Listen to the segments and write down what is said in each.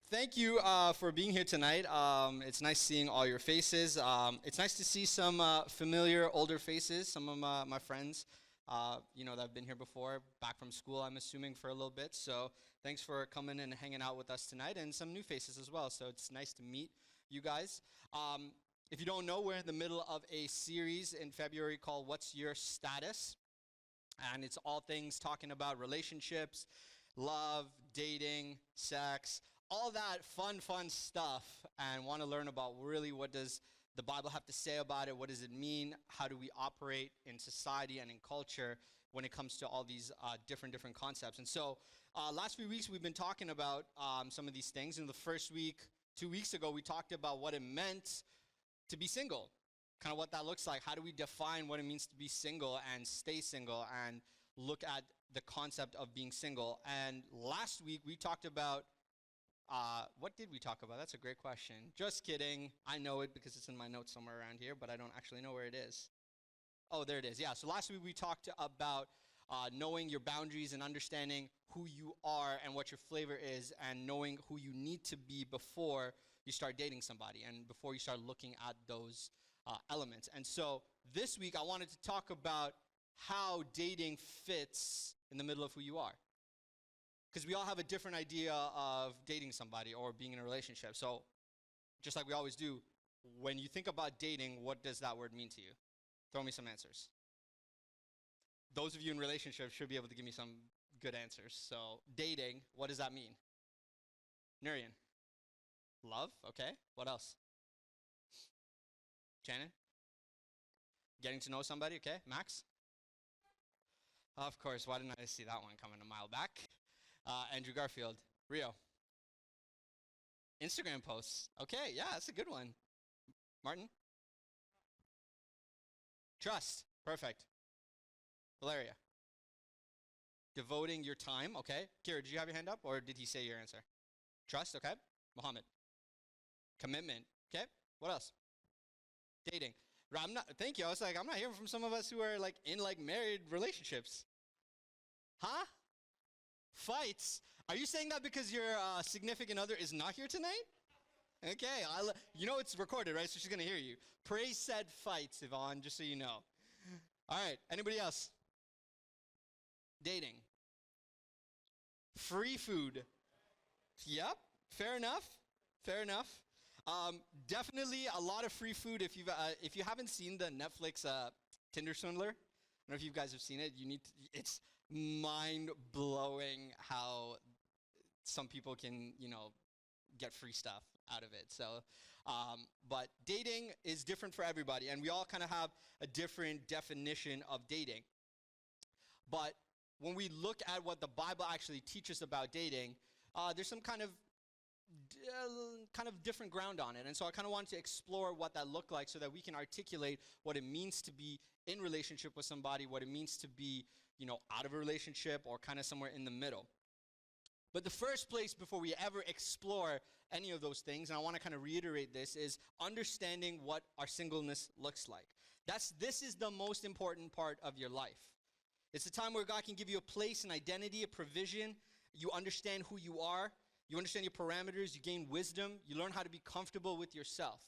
Thank you for being here tonight. It's nice seeing all your faces. It's nice to see some familiar older faces, some of my friends, that have been here before, back from school, I'm assuming, for a little bit. So thanks for coming and hanging out with us tonight, and some new faces as well. So it's nice to meet you guys. If you don't know, we're in the middle of a series in February called What's Your Status? And it's all things talking about relationships, love, dating, sex, all that fun stuff, and want to learn about really what does the Bible have to say about it, what does it mean, how do we operate in society and in culture when it comes to all these different concepts. And so last few weeks we've been talking about some of these things. In the first week, 2 weeks ago, we talked about what it meant to be single, kind of what that looks like. How do we define what it means to be single and stay single and look at the concept of being single? And last week we talked about, what did we talk about? That's a great question. Just kidding. I know it because it's in my notes somewhere around here, but I don't actually know where it is. Oh, there it is. Yeah, so last week we talked about knowing your boundaries and understanding who you are and what your flavor is, and knowing who you need to be before you start dating somebody and before you start looking at those elements. And so this week I wanted to talk about how dating fits in the middle of who you are. Because we all have a different idea of dating somebody or being in a relationship. So just like we always do, when you think about dating, what does that word mean to you? Throw me some answers. Those of you in relationships should be able to give me some good answers. So dating, what does that mean? Nurian? Love, okay. What else? Shannon? Getting to know somebody, okay. Max? Of course, why didn't I see that one coming a mile back? Andrew Garfield. Rio? Instagram posts. Okay, yeah, that's a good one. Martin? Trust. Perfect. Valeria? Devoting your time. Okay. Kira, did you have your hand up, or did he say your answer? Trust. Okay. Mohammed? Commitment. Okay. What else? Dating. I'm not. Thank you. I was like, I'm not hearing from some of us who are like in like married relationships. Huh? Fights. Are you saying that because your significant other is not here tonight? Okay. It's recorded, right? So she's gonna hear you. Praise said fights, Yvonne. Just so you know. All right. Anybody else? Dating. Free food. Yep. Fair enough. Fair enough. Definitely a lot of free food. If you haven't seen the Netflix Tinder Swindler, I don't know if you guys have seen it. It's mind blowing how some people can get free stuff out of it. So, but dating is different for everybody, and we all kind of have a different definition of dating. But when we look at what the Bible actually teaches about dating, there's some kind of different ground on it. And so I kind of wanted to explore what that looked like so that we can articulate what it means to be in relationship with somebody, what it means to be, out of a relationship or kind of somewhere in the middle. But the first place before we ever explore any of those things, and I want to kind of reiterate this, is understanding what our singleness looks like. This is the most important part of your life. It's a time where God can give you a place, an identity, a provision. You understand who you are. You understand your parameters. You gain wisdom. You learn how to be comfortable with yourself.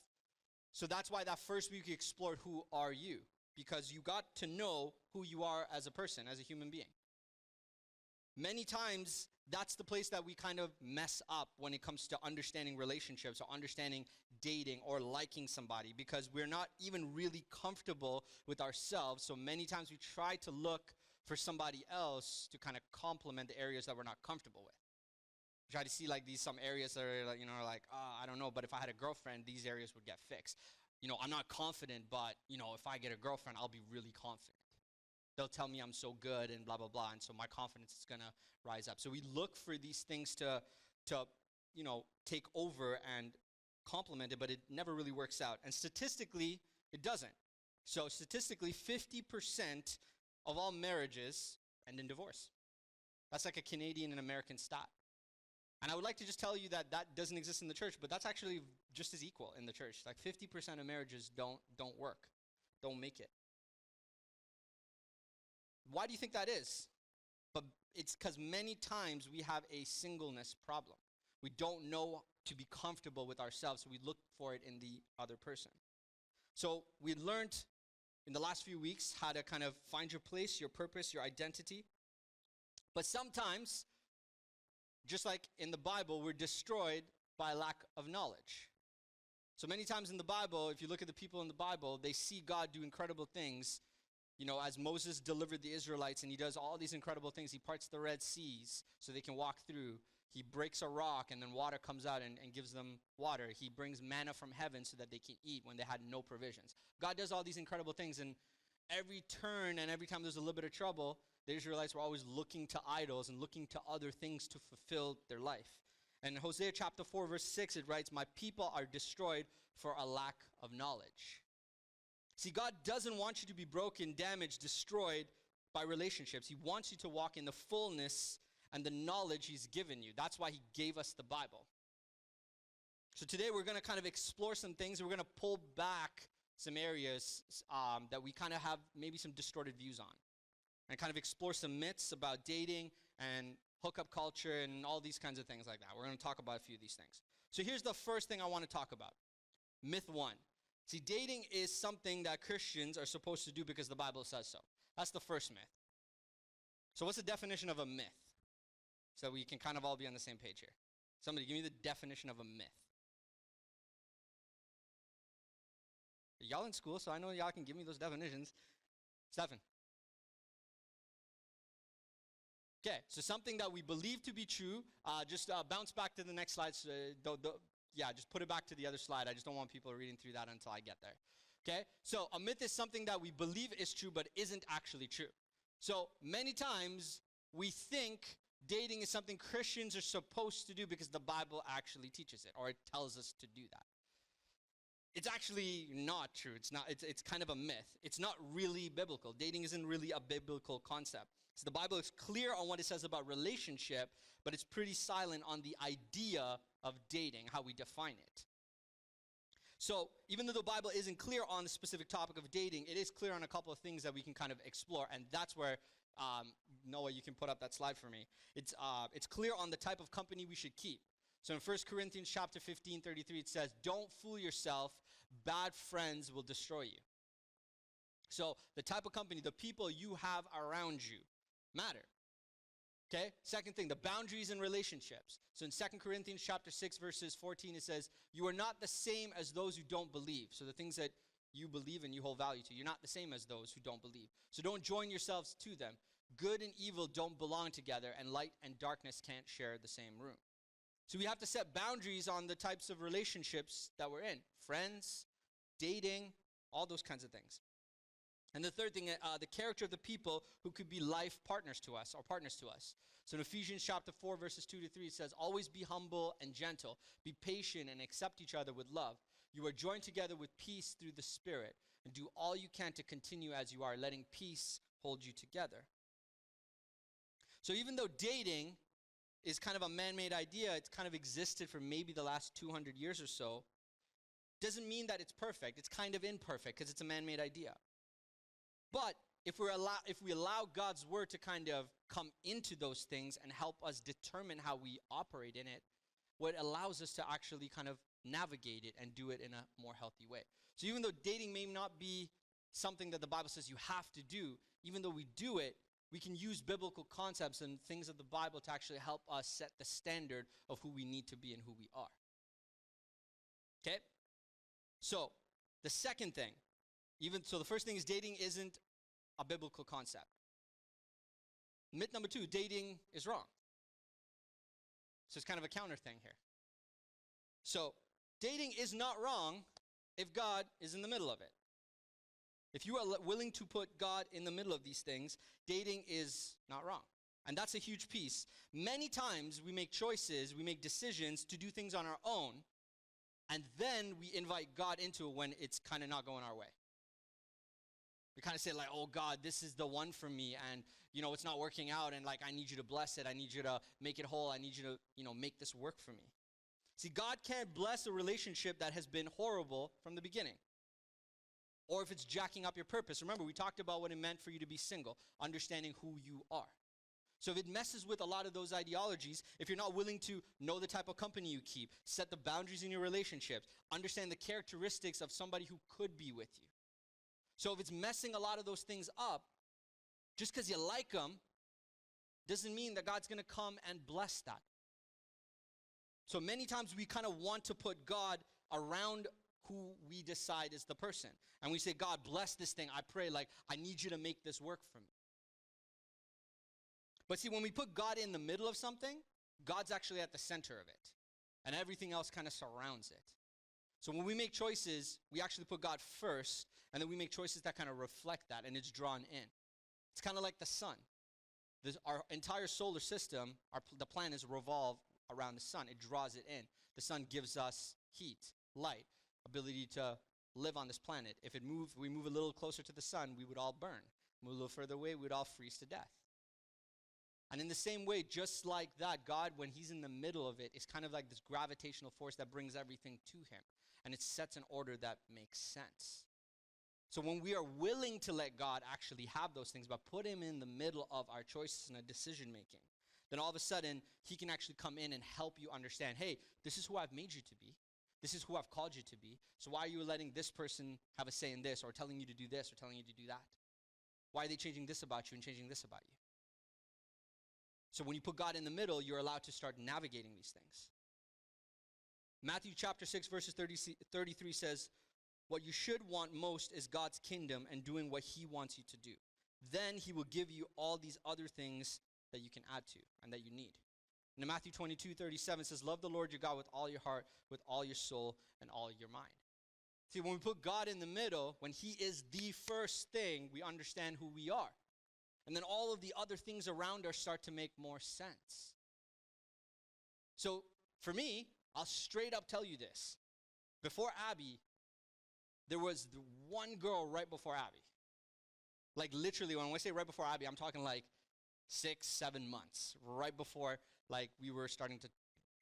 So that's why that first week we explored who are you, because you got to know who you are as a person, as a human being. Many times, that's the place that we kind of mess up when it comes to understanding relationships or understanding dating or liking somebody, because we're not even really comfortable with ourselves. So many times we try to look for somebody else to kind of complement the areas that we're not comfortable with. We try to see like some areas that are like, I don't know, but if I had a girlfriend, these areas would get fixed. I'm not confident, but if I get a girlfriend, I'll be really confident. They'll tell me I'm so good and blah, blah, blah. And so my confidence is going to rise up. So we look for these things to take over and complement it, but it never really works out. And statistically, it doesn't. So statistically, 50% of all marriages end in divorce. That's like a Canadian and American stat. And I would like to just tell you that doesn't exist in the church, but that's actually just as equal in the church. Like 50% of marriages don't work, don't make it. Why do you think that is? But it's because many times we have a singleness problem. We don't know to be comfortable with ourselves, so we look for it in the other person. So we learned in the last few weeks how to kind of find your place, your purpose, your identity. But sometimes, just like in the Bible, we're destroyed by lack of knowledge. So many times in the Bible, if you look at the people in the Bible, they see God do incredible things. You know, as Moses delivered the Israelites and he does all these incredible things, he parts the Red Seas so they can walk through. He breaks a rock and then water comes out and gives them water. He brings manna from heaven so that they can eat when they had no provisions. God does all these incredible things, and every turn and every time there's a little bit of trouble, the Israelites were always looking to idols and looking to other things to fulfill their life. And in Hosea chapter 4, verse 6, it writes, "My people are destroyed for a lack of knowledge." See, God doesn't want you to be broken, damaged, destroyed by relationships. He wants you to walk in the fullness and the knowledge he's given you. That's why he gave us the Bible. So today we're going to kind of explore some things. We're going to pull back some areas that we kind of have maybe some distorted views on, and kind of explore some myths about dating and hookup culture and all these kinds of things like that. We're going to talk about a few of these things. So here's the first thing I want to talk about. Myth 1. See, dating is something that Christians are supposed to do because the Bible says so. That's the first myth. So what's the definition of a myth? So we can kind of all be on the same page here. Somebody give me the definition of a myth. Y'all in school, so I know y'all can give me those definitions. Stephen. Okay, so something that we believe to be true. Just bounce back to the next slide. Just put it back to the other slide. I just don't want people reading through that until I get there. Okay, so a myth is something that we believe is true but isn't actually true. So many times we think dating is something Christians are supposed to do because the Bible actually teaches it, or it tells us to do that. It's actually not true. It's kind of a myth. It's not really biblical. Dating isn't really a biblical concept. So the Bible is clear on what it says about relationship, but it's pretty silent on the idea of dating, how we define it. So even though the Bible isn't clear on the specific topic of dating, it is clear on a couple of things that we can kind of explore, and that's where, Noah, you can put up that slide for me. It's clear on the type of company we should keep. So in 1 Corinthians chapter 15:33, it says, "Don't fool yourself, bad friends will destroy you." So the type of company, the people you have around you matter. Okay? Second thing, the boundaries in relationships. So in 2 Corinthians chapter 6, verses 14, it says, "You are not the same as those who don't believe." So the things that you believe and you hold value to, you're not the same as those who don't believe. So don't join yourselves to them. Good and evil don't belong together, and light and darkness can't share the same room. So we have to set boundaries on the types of relationships that we're in. Friends, dating, all those kinds of things. And the third thing, the character of the people who could be life partners to us, or partners to us. So in Ephesians chapter 4, verses 2-3, it says, "Always be humble and gentle. Be patient and accept each other with love. You are joined together with peace through the Spirit. And do all you can to continue as you are, letting peace hold you together." So even though dating is kind of a man-made idea, it's kind of existed for maybe the last 200 years or so, doesn't mean that it's perfect. It's kind of imperfect because it's a man-made idea. But if we allow God's word to kind of come into those things and help us determine how we operate in it, what allows us to actually kind of navigate it and do it in a more healthy way. So even though dating may not be something that the Bible says you have to do, even though we do it, we can use biblical concepts and things of the Bible to actually help us set the standard of who we need to be and who we are. Okay? So, the second thing, the first thing is dating isn't a biblical concept. Myth number 2, dating is wrong. So it's kind of a counter thing here. So, dating is not wrong if God is in the middle of it. If you are willing to put God in the middle of these things, dating is not wrong. And that's a huge piece. Many times we make choices, we make decisions to do things on our own, and then we invite God into it when it's kind of not going our way. We kind of say like, "Oh God, this is the one for me, and it's not working out, and like I need you to bless it. I need you to make it whole. I need you to make this work for me." See, God can't bless a relationship that has been horrible from the beginning. Or if it's jacking up your purpose. Remember, we talked about what it meant for you to be single, understanding who you are. So if it messes with a lot of those ideologies, if you're not willing to know the type of company you keep, set the boundaries in your relationships, understand the characteristics of somebody who could be with you. So if it's messing a lot of those things up, just because you like them, doesn't mean that God's going to come and bless that. So many times we kind of want to put God around who we decide is the person. And we say, God, bless this thing. I pray, like, I need you to make this work for me. But see, when we put God in the middle of something, God's actually at the center of it. And everything else kind of surrounds it. So when we make choices, we actually put God first, and then we make choices that kind of reflect that, and it's drawn in. It's kind of like the sun. Our entire solar system, the planets revolve around the sun. It draws it in. The sun gives us heat, light, ability to live on this planet. If we move a little closer to the sun, we would all burn. Move a little further away, we would all freeze to death. And in the same way, just like that, God, when he's in the middle of it, is kind of like this gravitational force that brings everything to him. And it sets an order that makes sense. So when we are willing to let God actually have those things, but put him in the middle of our choices and our decision making, then all of a sudden, he can actually come in and help you understand, hey, this is who I've made you to be. This is who I've called you to be. So why are you letting this person have a say in this, or telling you to do this, or telling you to do that? Why are they changing this about you and changing this about you? So when you put God in the middle, you're allowed to start navigating these things. Matthew chapter 6, verses 33 says, what you should want most is God's kingdom and doing what he wants you to do. Then he will give you all these other things that you can add to and that you need. And in Matthew 22:37 says, love the Lord your God with all your heart, with all your soul, and all your mind. See, when we put God in the middle, when he is the first thing, we understand who we are. And then all of the other things around us start to make more sense. So for me, I'll straight up tell you this. Before Abby, there was the one girl right before Abby. Like literally, when I say right before Abby, I'm talking like 6-7 months. Right before like we were starting to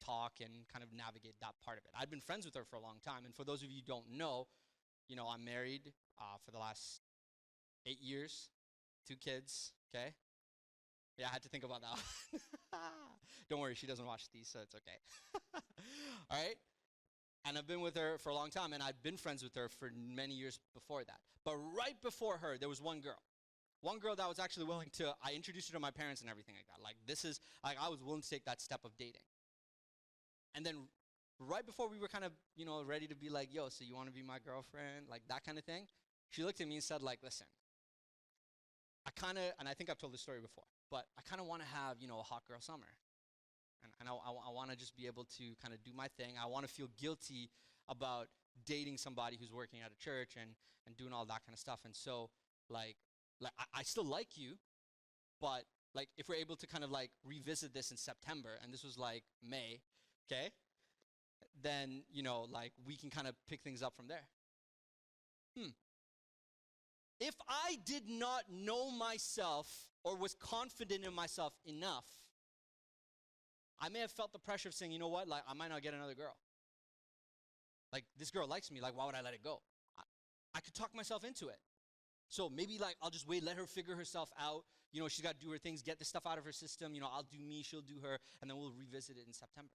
talk and kind of navigate that part of it. I'd been friends with her for a long time. And for those of you who don't know, I'm married for the last 8 years, 2 kids, okay? Yeah, I had to think about that one. Don't worry, she doesn't watch these, so it's okay. All right? And I've been with her for a long time, and I've been friends with her for many years before that. But right before her, there was one girl. One girl that was actually willing to, I introduced her to my parents and everything like that. Like I was willing to take that step of dating. And then right before we were kind of, ready to be like, yo, so you want to be my girlfriend? Like that kind of thing. She looked at me and said like, listen, and I think I've told this story before, but I kind of want to have, a hot girl summer. And I want to just be able to kind of do my thing. I want to feel guilty about dating somebody who's working at a church and doing all that kind of stuff. And so, I still like you, but, if we're able to kind of, revisit this in September, and this was, May, okay, then, we can kind of pick things up from there. If I did not know myself or was confident in myself enough, I may have felt the pressure of saying, you know what, I might not get another girl. This girl likes me, why would I let it go? I could talk myself into it. So maybe, I'll just wait, let her figure herself out. She's got to do her things, get this stuff out of her system. I'll do me, she'll do her, and then we'll revisit it in September.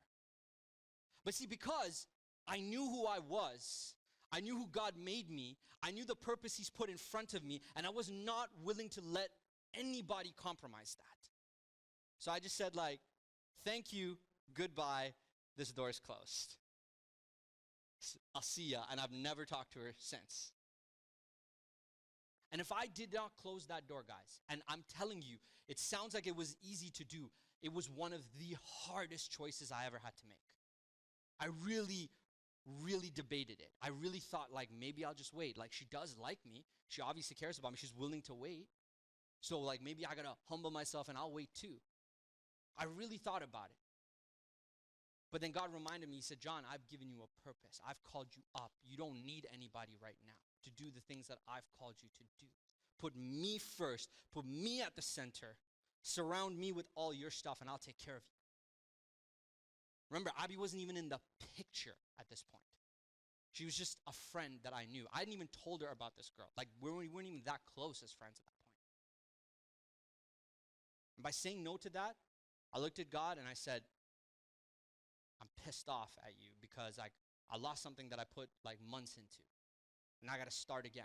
But see, because I knew who I was, I knew who God made me, I knew the purpose he's put in front of me, and I was not willing to let anybody compromise that. So I just said, thank you, goodbye, this door is closed. I'll see ya, and I've never talked to her since. And if I did not close that door, guys, and I'm telling you, it sounds like it was easy to do. It was one of the hardest choices I ever had to make. I really, really debated it. I really thought, maybe I'll just wait. She does like me. She obviously cares about me. She's willing to wait. So, maybe I got to humble myself and I'll wait too. I really thought about it. But then God reminded me, he said, John, I've given you a purpose. I've called you up. You don't need anybody right now to do the things that I've called you to do. Put me first. Put me at the center. Surround me with all your stuff and I'll take care of you. Remember, Abby wasn't even in the picture at this point. She was just a friend that I knew. I hadn't even told her about this girl. We weren't even that close as friends at that point. And by saying no to that, I looked at God and I said, I'm pissed off at you because I lost something that I put like months into. And I got to start again.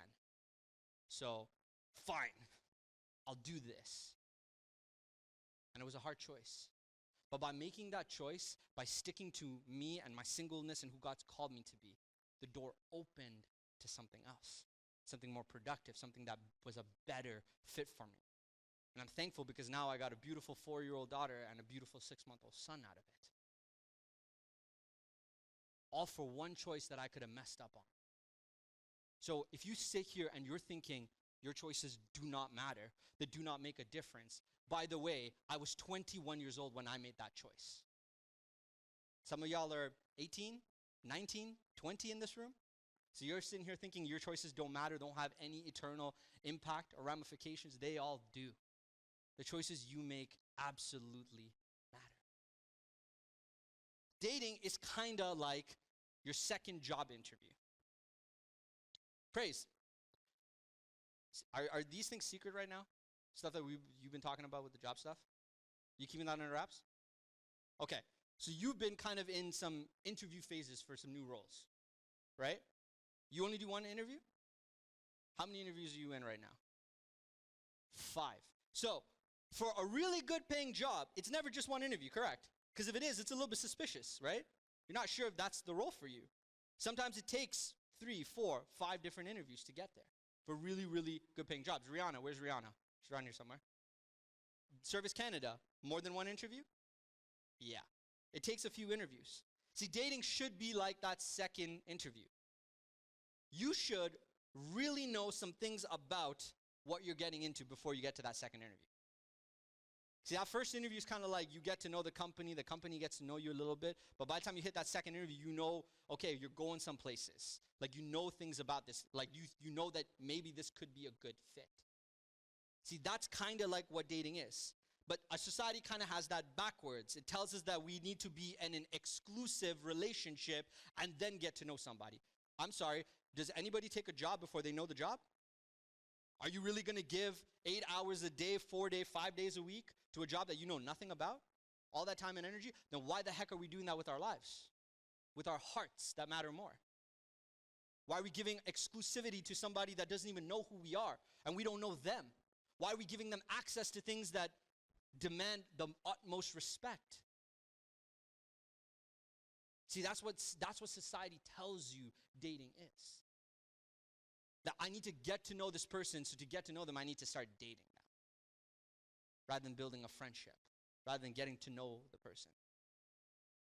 So, fine, I'll do this. And it was a hard choice. But by making that choice, by sticking to me and my singleness and who God's called me to be, the door opened to something else, something more productive, something that was a better fit for me. And I'm thankful because now I got a beautiful 4-year-old daughter and a beautiful 6-month-old son out of it. All for one choice that I could have messed up on. So if you sit here and you're thinking your choices do not matter, that do not make a difference, by the way, I was 21 years old when I made that choice. Some of y'all are 18, 19, 20 in this room. So you're sitting here thinking your choices don't matter, don't have any eternal impact or ramifications. They all do. The choices you make absolutely matter. Dating is kind of like your second job interview. Praise. Are these things secret right now? Stuff that you've been talking about with the job stuff? You keeping that under wraps? Okay. So you've been kind of in some interview phases for some new roles, right? You only do one interview? How many interviews are you in right now? 5. So for a really good paying job, it's never just one interview, correct? Because if it is, it's a little bit suspicious, right? You're not sure if that's the role for you. Sometimes it takes 3, 4, 5 different interviews to get there for really, really good paying jobs. Rihanna, where's Rihanna? She's around here somewhere. Service Canada, more than one interview? Yeah. It takes a few interviews. See, dating should be like that second interview. You should really know some things about what you're getting into before you get to that second interview. See, that first interview is kind of like you get to know the company gets to know you a little bit, but by the time you hit that second interview, you know, okay, you're going some places. Like, you know things about this. Like, you know that maybe this could be a good fit. See, that's kind of like what dating is. But our society kind of has that backwards. It tells us that we need to be in an exclusive relationship and then get to know somebody. I'm sorry, does anybody take a job before they know the job? Are you really going to give 8 hours a day, 4 days, 5 days a week to a job that you know nothing about? All that time and energy? Then why the heck are we doing that with our lives? With our hearts that matter more? Why are we giving exclusivity to somebody that doesn't even know who we are and we don't know them? Why are we giving them access to things that demand the utmost respect? See, that's what society tells you dating is. That I need to get to know this person, so to get to know them, I need to start dating them. Rather than building a friendship, rather than getting to know the person.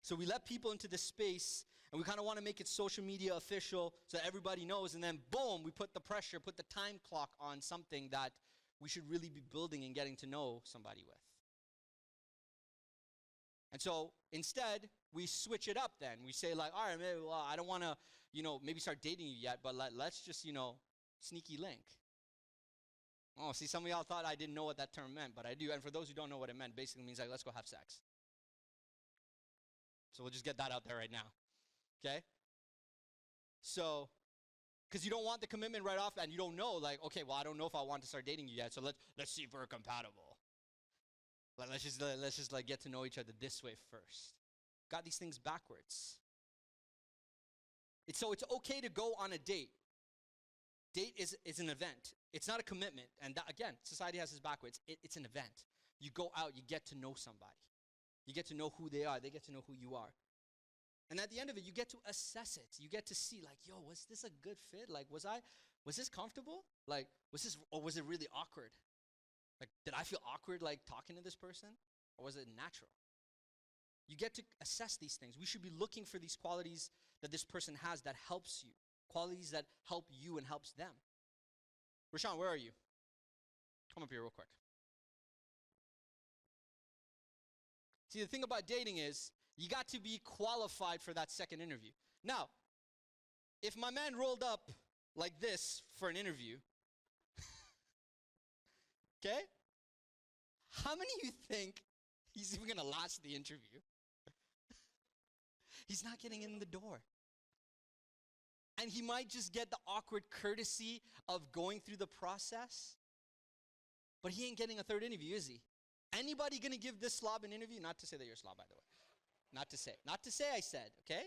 So we let people into this space, and we kind of want to make it social media official so that everybody knows, and then boom, we put the pressure, put the time clock on something that we should really be building and getting to know somebody with. And so instead, we switch it up then. We say like, all right, maybe, well, I don't want to, maybe start dating you yet, but let's just, sneaky link. Oh, see, some of y'all thought I didn't know what that term meant, but I do. And for those who don't know what it meant, basically means like, let's go have sex. So we'll just get that out there right now, okay? So, because you don't want the commitment right off, and you don't know, like, okay, well, I don't know if I want to start dating you yet, so let's see if we're compatible. Let's just like get to know each other this way first. Got these things backwards. It's okay to go on a date. Date is an event. It's not a commitment. And that, again, society has this backwards. It's an event. You go out, you get to know somebody. You get to know who they are. They get to know who you are. And at the end of it, you get to assess it. You get to see, like, yo, was this a good fit? Like, was this comfortable? Like, or was it really awkward? Like, did I feel awkward, like, talking to this person? Or was it natural? You get to assess these things. We should be looking for these qualities that this person has that helps you. Qualities that help you and helps them. Rashawn, where are you? Come up here real quick. See, the thing about dating is you got to be qualified for that second interview. Now, if my man rolled up like this for an interview, okay? How many of you think he's even going to last the interview? He's not getting in the door. And he might just get the awkward courtesy of going through the process. But he ain't getting a third interview, is he? Anybody gonna give this slob an interview? Not to say that you're a slob, by the way. Not to say. Not to say I said, okay?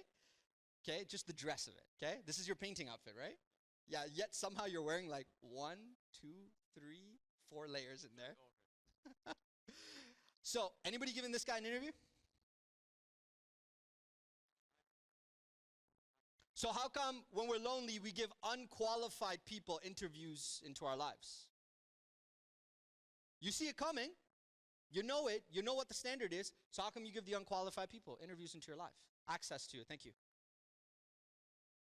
Okay, just the dress of it, okay? This is your painting outfit, right? Yeah, yet somehow you're wearing like 1, 2, 3, 4 layers in there. So, anybody giving this guy an interview? So how come when we're lonely, we give unqualified people interviews into our lives? You see it coming. You know it. You know what the standard is. So how come you give the unqualified people interviews into your life? Access to it. Thank you.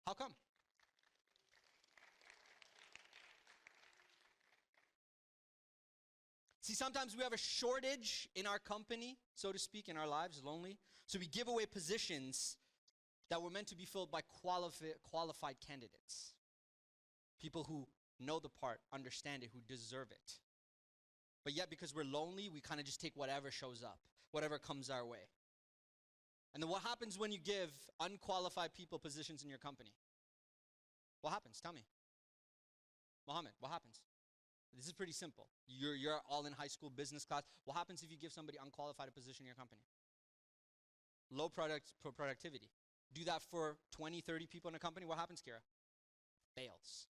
How come? See, sometimes we have a shortage in our company, so to speak, in our lives, lonely. So we give away positions that were meant to be filled by qualified candidates. People who know the part, understand it, who deserve it. But yet, because we're lonely, we kind of just take whatever shows up, whatever comes our way. And then what happens when you give unqualified people positions in your company? What happens? Tell me. Mohammed, what happens? This is pretty simple. You're all in high school business class. What happens if you give somebody unqualified a position in your company? Low productivity. Do that for 20, 30 people in a company. What happens, Kira? Fails.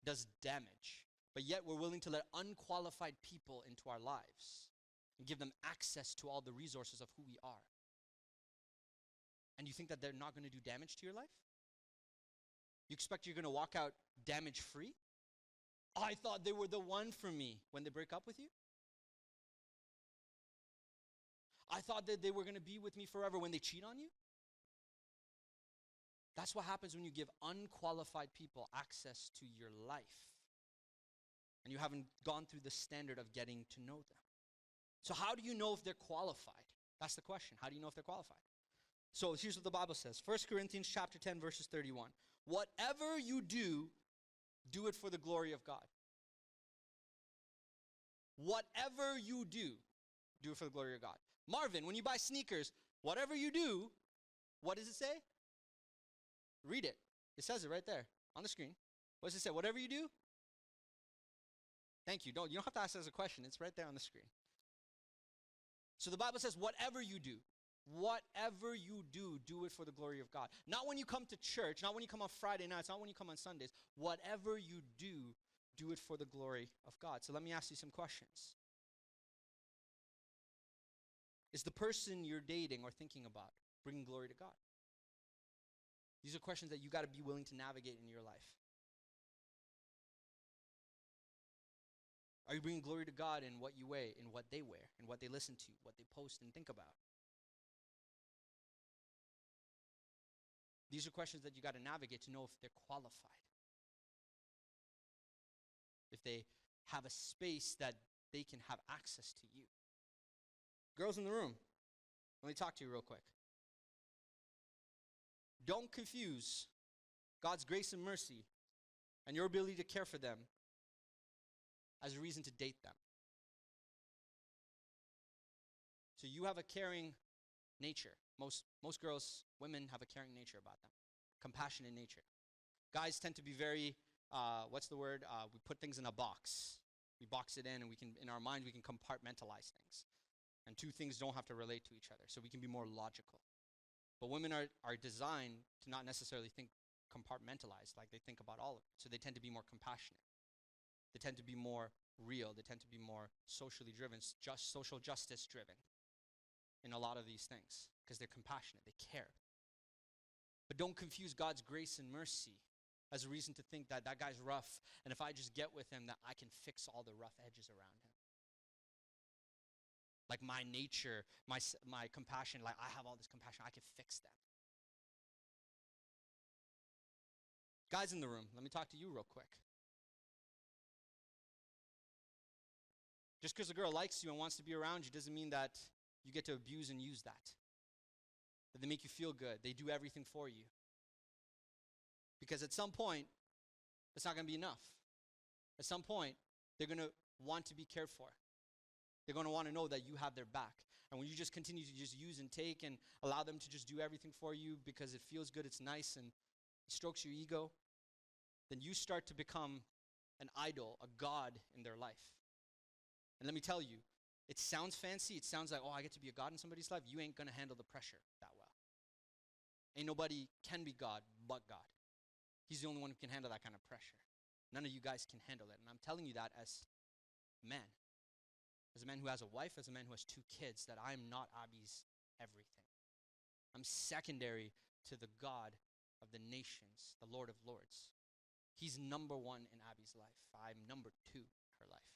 Does damage. But yet we're willing to let unqualified people into our lives and give them access to all the resources of who we are. And you think that they're not going to do damage to your life? You expect you're going to walk out damage-free? I thought they were the one for me when they break up with you. I thought that they were going to be with me forever when they cheat on you. That's what happens when you give unqualified people access to your life. And you haven't gone through the standard of getting to know them. So how do you know if they're qualified? That's the question. How do you know if they're qualified? So here's what the Bible says. 1 Corinthians chapter 10, verses 31. Whatever you do, do it for the glory of God. Whatever you do it for the glory of God. Marvin, when you buy sneakers, whatever you do, what does it say? Read it. It says it right there on the screen. What does it say? Whatever you do? Thank you. You don't have to ask as a question. It's right there on the screen. So the Bible says, whatever you do it for the glory of God. Not when you come to church, not when you come on Friday nights, not when you come on Sundays. Whatever you do it for the glory of God. So let me ask you some questions. Is the person you're dating or thinking about bringing glory to God? These are questions that you got to be willing to navigate in your life. Are you bringing glory to God in what you wear, in what they wear, in what they listen to, what they post and think about? These are questions that you got to navigate to know if they're qualified. If they have a space that they can have access to you. Girls in the room, let me talk to you real quick. Don't confuse God's grace and mercy and your ability to care for them as a reason to date them. So you have a caring nature. Most girls, women have a caring nature about them. Compassionate nature. Guys tend to be very, we put things in a box. We box it in and in our mind, we can compartmentalize things. And two things don't have to relate to each other. So we can be more logical. But women are designed to not necessarily think compartmentalized, like they think about all of it. So they tend to be more compassionate. They tend to be more real. They tend to be more socially driven, social justice driven in a lot of these things because they're compassionate, they care. But don't confuse God's grace and mercy as a reason to think that that guy's rough, and if I just get with him, that I can fix all the rough edges around him. Like my nature, my compassion, like I have all this compassion, I can fix that. Guys in the room, let me talk to you real quick. Just because a girl likes you and wants to be around you doesn't mean that you get to abuse and use that. That they make you feel good. They do everything for you. Because at some point, it's not going to be enough. At some point, they're going to want to be cared for. They're going to want to know that you have their back. And when you just continue to just use and take and allow them to just do everything for you because it feels good, it's nice, and it strokes your ego, then you start to become an idol, a god in their life. And let me tell you, It sounds fancy. It sounds like, oh, I get to be a God in somebody's life. You ain't going to handle the pressure that well. Ain't nobody can be God but God. He's the only one who can handle that kind of pressure. None of you guys can handle it. And I'm telling you that as a man. As a man who has a wife, as a man who has 2 kids, that I'm not Abby's everything. I'm secondary to the God of the nations, the Lord of Lords. He's number 1 in Abby's life. I'm number 2 in her life.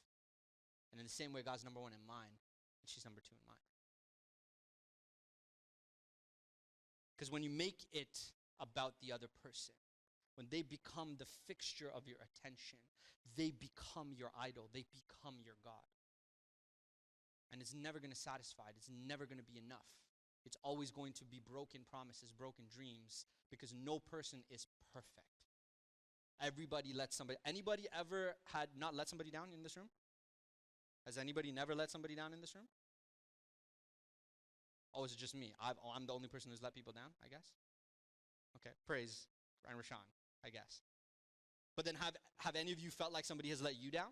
And in the same way, God's number 1 in mine, and she's number 2 in mine. Because when you make it about the other person, when they become the fixture of your attention, they become your idol. They become your God. And it's never going to satisfy. It's never going to be enough. It's always going to be broken promises, broken dreams, because no person is perfect. Everybody lets somebody. Anybody ever had not let somebody down in this room? Has anybody never let somebody down in this room? Oh, is it just me? I'm the only person who's let people down, I guess? Okay, praise Ryan Rashawn, I guess. But then have any of you felt like somebody has let you down?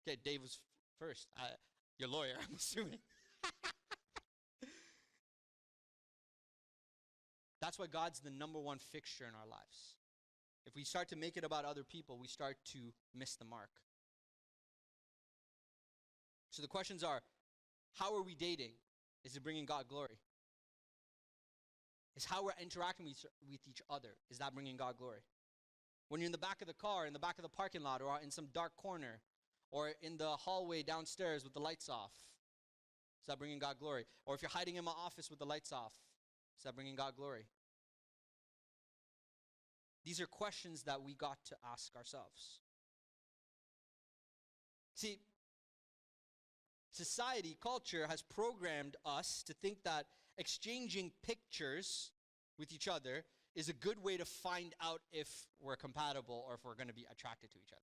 Okay, Dave was first. Your lawyer, I'm assuming. That's why God's the number 1 fixture in our lives. If we start to make it about other people, we start to miss the mark. So the questions are, how are we dating? Is it bringing God glory? Is how we're interacting with each other, is that bringing God glory? When you're in the back of the car, in the back of the parking lot, or in some dark corner, or in the hallway downstairs with the lights off, is that bringing God glory? Or if you're hiding in my office with the lights off, is that bringing God glory? These are questions that we got to ask ourselves. See, society, culture has programmed us to think that exchanging pictures with each other is a good way to find out if we're compatible or if we're going to be attracted to each other.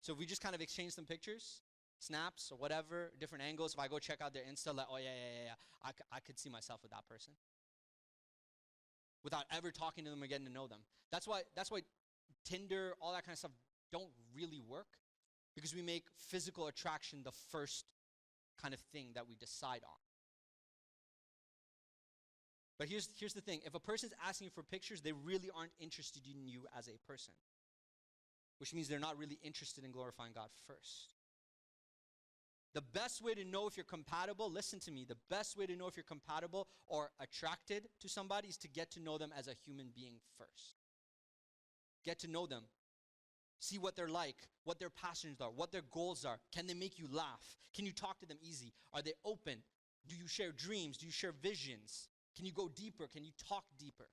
So if we just kind of exchange some pictures, snaps or whatever, different angles, if I go check out their Insta, like, oh yeah, I could see myself with that person. Without ever talking to them or getting to know them. That's why Tinder, all that kind of stuff don't really work, because we make physical attraction the first kind of thing that we decide on. But here's the thing. If a person's asking you for pictures, they really aren't interested in you as a person, which means they're not really interested in glorifying God first. The best way to know if you're compatible, listen to me, the best way to know if you're compatible or attracted to somebody is to get to know them as a human being first. Get to know them. See what they're like, what their passions are, what their goals are. Can they make you laugh? Can you talk to them easy? Are they open? Do you share dreams? Do you share visions? Can you go deeper? Can you talk deeper?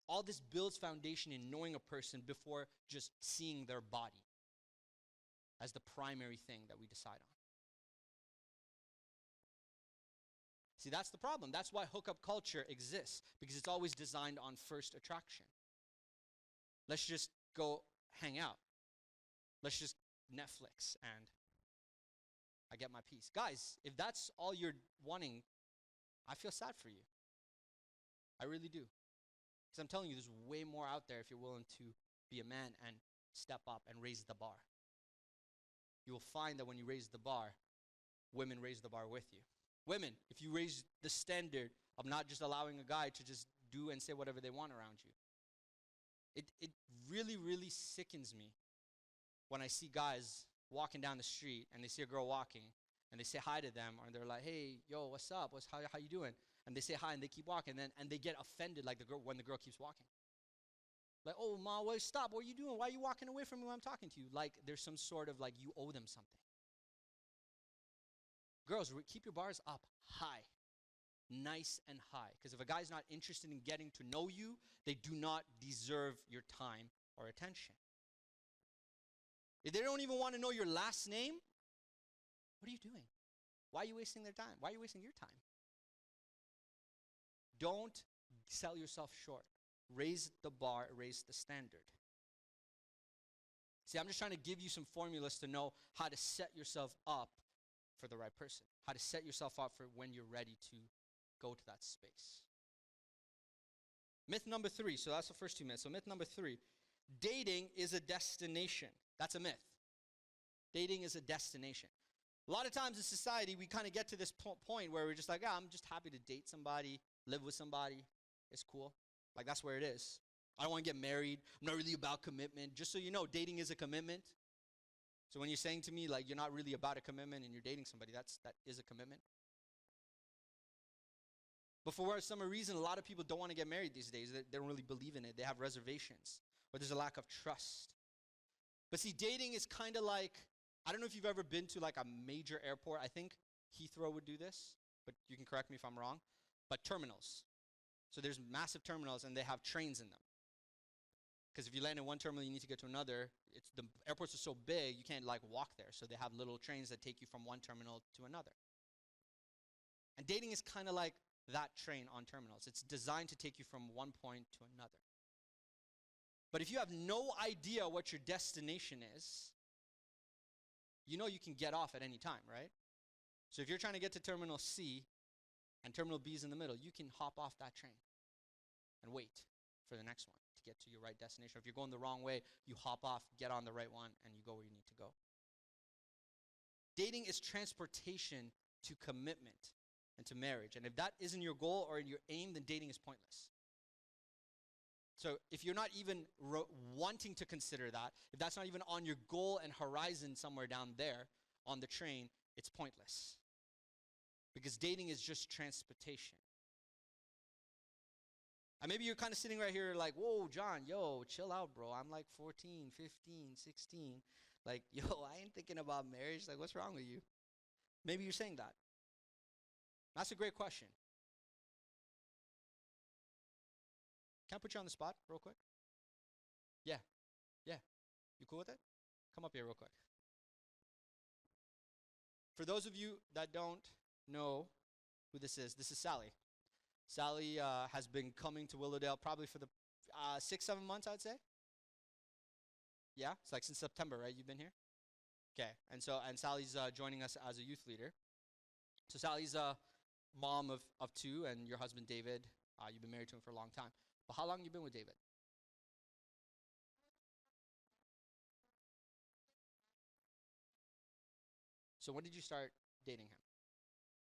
All this builds foundation in knowing a person before just seeing their body as the primary thing that we decide on. See, that's the problem. That's why hookup culture exists, because it's always designed on first attraction. Let's just go hang out. Let's just Netflix and I get my peace. Guys, if that's all you're wanting, I feel sad for you. I really do. Because I'm telling you, there's way more out there if you're willing to be a man and step up and raise the bar. You will find that when you raise the bar, women raise the bar with you. Women, if you raise the standard of not just allowing a guy to just do and say whatever they want around you, it really, really sickens me when I see guys walking down the street and they see a girl walking and they say hi to them, or they're like, hey, yo, what's up? How you doing? And they say hi and they keep walking, and they get offended like the girl when the girl keeps walking. Like, oh, ma, wait, stop. What are you doing? Why are you walking away from me when I'm talking to you? Like there's some sort of like you owe them something. Girls, keep your bars up high, nice and high. Because if a guy's not interested in getting to know you, they do not deserve your time or attention. If they don't even want to know your last name, what are you doing? Why are you wasting their time? Why are you wasting your time? Don't sell yourself short. Raise the bar, raise the standard. See, I'm just trying to give you some formulas to know how to set yourself up for the right person, how to set yourself up for when you're ready to go to that space. Myth number 3, so that's the first 2 myths. So myth number 3, dating is a destination. That's a myth. Dating is a destination. A lot of times in society, we kind of get to this point where we're just like, I'm just happy to date somebody, live with somebody. It's cool. Like, that's where it is. I don't want to get married. I'm not really about commitment. Just so you know, dating is a commitment. So when you're saying to me, like, you're not really about a commitment and you're dating somebody, that is a commitment. But for some reason, a lot of people don't want to get married these days. They don't really believe in it. They have reservations. Or there's a lack of trust. But see, dating is kind of like, I don't know if you've ever been to like a major airport. I think Heathrow would do this, but you can correct me if I'm wrong. But terminals. So there's massive terminals and they have trains in them. Because if you land in one terminal, you need to get to another. The airports are so big, you can't like walk there. So they have little trains that take you from one terminal to another. And dating is kind of like that train on terminals. It's designed to take you from one point to another. But if you have no idea what your destination is, you know you can get off at any time, right? So if you're trying to get to Terminal C and Terminal B is in the middle, you can hop off that train and wait for the next one to get to your right destination. If you're going the wrong way, you hop off, get on the right one, and you go where you need to go. Dating is transportation to commitment and to marriage. And if that isn't your goal or your aim, then dating is pointless. So if you're not even wanting to consider that, if that's not even on your goal and horizon somewhere down there on the train, it's pointless. Because dating is just transportation. And maybe you're kind of sitting right here like, whoa, John, yo, chill out, bro. I'm like 14, 15, 16. Like, yo, I ain't thinking about marriage. Like, what's wrong with you? Maybe you're saying that. That's a great question. Can I put you on the spot real quick? Yeah. You cool with it? Come up here real quick. For those of you that don't know who this is Sally. Sally has been coming to Willowdale probably for the 6-7 months, I'd say. Yeah, it's like since September, right? You've been here? Okay, and Sally's joining us as a youth leader. So Sally's a mom of 2, and your husband, David, you've been married to him for a long time. But how long have you been with David? So when did you start dating him?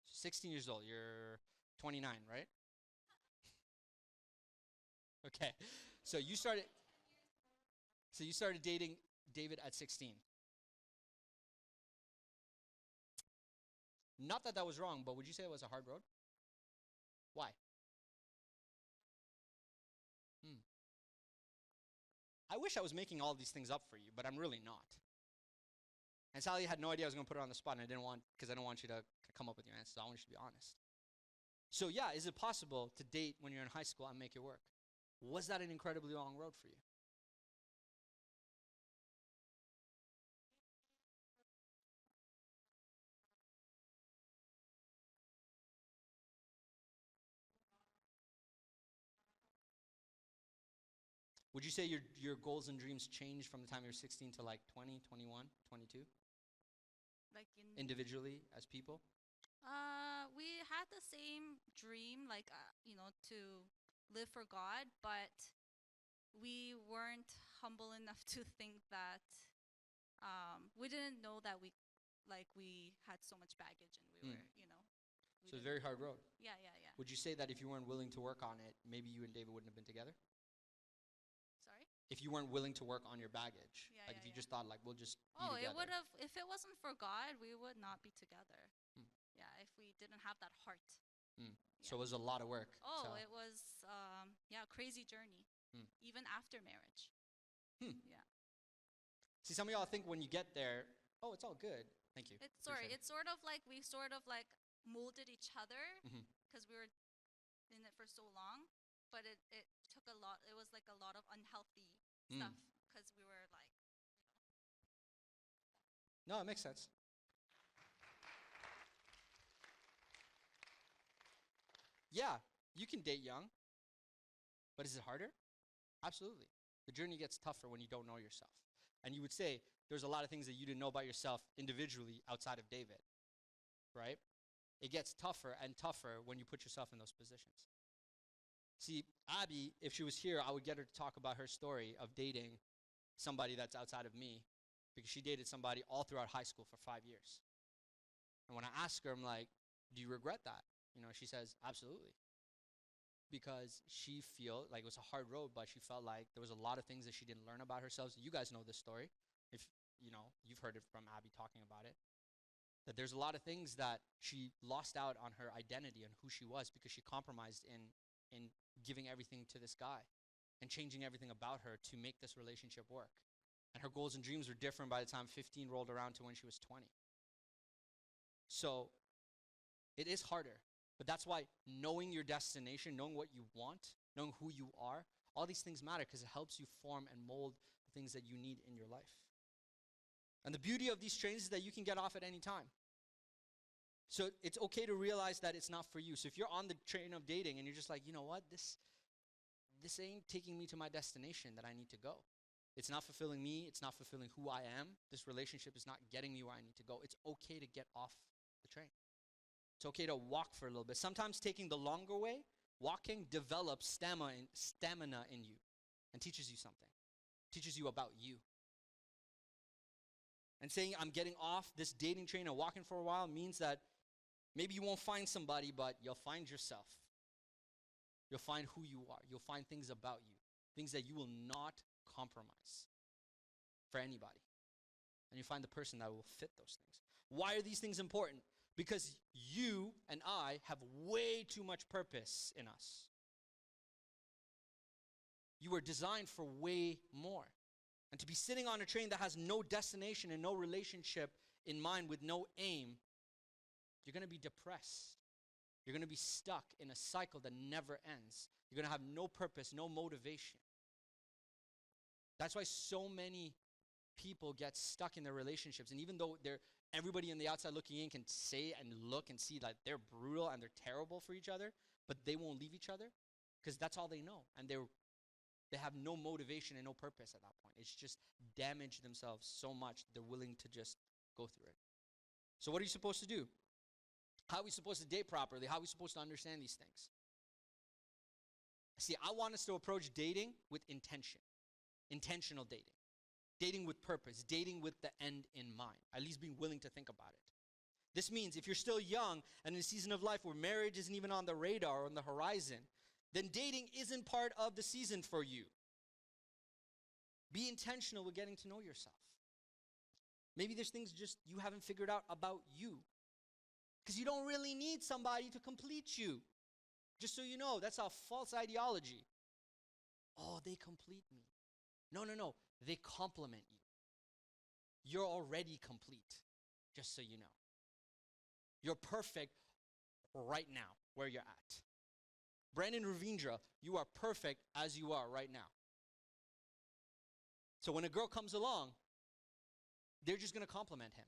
16 years old. You're 29, right? Okay. So you started dating David at 16. Not that was wrong, but would you say it was a hard road? Why? I wish I was making all these things up for you, but I'm really not. And Sally had no idea I was going to put her on the spot, and I didn't want you to come up with your answers. I want you to be honest. So yeah, is it possible to date when you're in high school and make it work? Was that an incredibly long road for you? Would you say your goals and dreams changed from the time you were 16 to like 20, 21, 22? Like individually as people? We had the same dream, like to live for God, but we weren't humble enough to think that we didn't know that we had so much baggage and we were, So it's a very hard road. Yeah. Would you say that if you weren't willing to work on it, maybe you and David wouldn't have been together? Sorry? If you weren't willing to work on your baggage, Yeah, like if yeah, you yeah. just thought like we'll just be Oh, together. it would have, if it wasn't for God, we would not be together. Hmm. Yeah, if we didn't have that heart. So it was a lot of work. Oh, so. it was, crazy journey, even after marriage. Hmm. Yeah. See, some of y'all think when you get there, oh, it's all good. Thank you. It's Appreciate it. it's sort of like we sort of like molded each other Mhm. because we were in it for so long, but it took a lot. It was like a lot of unhealthy stuff because we were like, No, it makes sense. Yeah, you can date young, but is it harder? Absolutely. The journey gets tougher when you don't know yourself. And you would say there's a lot of things that you didn't know about yourself individually outside of David, right? It gets tougher and tougher when you put yourself in those positions. See, Abby, if she was here, I would get her to talk about her story of dating somebody that's outside of me, because she dated somebody all throughout high school for 5 years. And when I ask her, I'm like, do you regret that? She says, absolutely. Because she feel like it was a hard road, but she felt like there was a lot of things that she didn't learn about herself. So you guys know this story. If, you've heard it from Abby talking about it. That there's a lot of things that she lost out on her identity and who she was because she compromised in giving everything to this guy and changing everything about her to make this relationship work. And her goals and dreams were different by the time 15 rolled around to when she was 20. So it is harder, but that's why knowing your destination, knowing what you want, knowing who you are, all these things matter because it helps you form and mold the things that you need in your life. And the beauty of these trains is that you can get off at any time. So it's okay to realize that it's not for you. So if you're on the train of dating and you're just like, you know what, this ain't taking me to my destination that I need to go. It's not fulfilling me. It's not fulfilling who I am. This relationship is not getting me where I need to go. It's okay to get off the train. It's okay to walk for a little bit. Sometimes taking the longer way, walking, develops stamina in you and teaches you something, teaches you about you. And saying I'm getting off this dating train and walking for a while means that maybe you won't find somebody, but you'll find yourself. You'll find who you are. You'll find things about you, things that you will not compromise for anybody. And you find the person that will fit those things. Why are these things important? Because you and I have way too much purpose in us. You were designed for way more. And to be sitting on a train that has no destination and no relationship in mind with no aim, you're going to be depressed. You're going to be stuck in a cycle that never ends. You're going to have no purpose, no motivation. That's why so many people get stuck in their relationships. And even though everybody on the outside looking in can say and look and see that they're brutal and they're terrible for each other, but they won't leave each other because that's all they know. And they have no motivation and no purpose at that point. It's just damage themselves so much they're willing to just go through it. So what are you supposed to do? How are we supposed to date properly? How are we supposed to understand these things? See, I want us to approach dating with intention. Intentional dating. Dating with purpose. Dating with the end in mind. At least being willing to think about it. This means if you're still young and in a season of life where marriage isn't even on the radar or on the horizon, then dating isn't part of the season for you. Be intentional with getting to know yourself. Maybe there's things just you haven't figured out about you. Because you don't really need somebody to complete you. Just so you know, that's a false ideology. Oh, they complete me. No. They complement you. You're already complete, just so you know. You're perfect right now, where you're at. Brandon Ravindra, you are perfect as you are right now. So when a girl comes along, they're just going to compliment him,